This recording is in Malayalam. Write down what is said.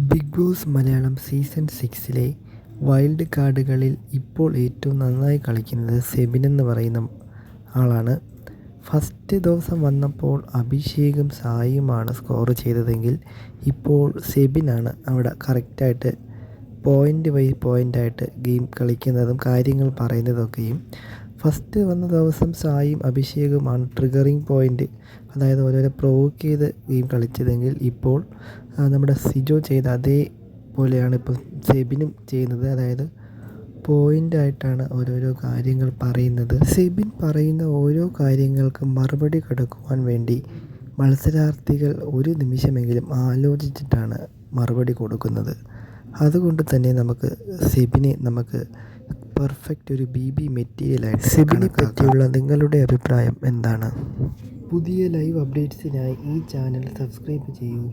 ബിഗ് ബോസ് മലയാളം സീസൺ 6-ലെ വൈൽഡ് കാർഡുകളിൽ ഇപ്പോൾ ഏറ്റവും നന്നായി കളിക്കുന്നത് സെബിൻ എന്ന് പറയുന്ന ആളാണ്. ഫസ്റ്റ് ദിവസം വന്നപ്പോൾ അഭിഷേകും സായിയുമാണ് സ്കോർ ചെയ്തതെങ്കിൽ ഇപ്പോൾ സെബിനാണ് അവിടെ കറക്റ്റായിട്ട് പോയിൻ്റ് ബൈ പോയിൻ്റായിട്ട് ഗെയിം കളിക്കുന്നതും കാര്യങ്ങൾ പറയുന്നതൊക്കെയും. ഫസ്റ്റ് വന്ന ദിവസം സായിയും അഭിഷേകുമാണ് ട്രിഗറിങ് പോയിൻ്റ്, അതായത് ഓരോരോ പ്രൊവോക്ക് ചെയ്ത് ഗെയിം കളിച്ചതെങ്കിൽ ഇപ്പോൾ നമ്മുടെ സിജോ ചെയ്ത അതേപോലെയാണ് ഇപ്പോൾ സെബിനും ചെയ്യുന്നത്. അതായത് പോയിൻ്റായിട്ടാണ് ഓരോരോ കാര്യങ്ങൾ പറയുന്നത്. സെബിൻ പറയുന്ന ഓരോ കാര്യങ്ങൾക്കും മറുപടി കൊടുക്കുവാൻ വേണ്ടി മത്സരാർത്ഥികൾ ഒരു നിമിഷമെങ്കിലും ആലോചിച്ചിട്ടാണ് മറുപടി കൊടുക്കുന്നത്. അതുകൊണ്ട് തന്നെ സെബിനെ നമുക്ക് പെർഫെക്റ്റ് ഒരു ബി മെറ്റീരിയലായിട്ട്. സെബിനെ പറ്റിയുള്ള നിങ്ങളുടെ അഭിപ്രായം എന്താണ്? പുതിയ ലൈവ് അപ്ഡേറ്റ്സിനായി ഈ ചാനൽ സബ്സ്ക്രൈബ് ചെയ്യൂ.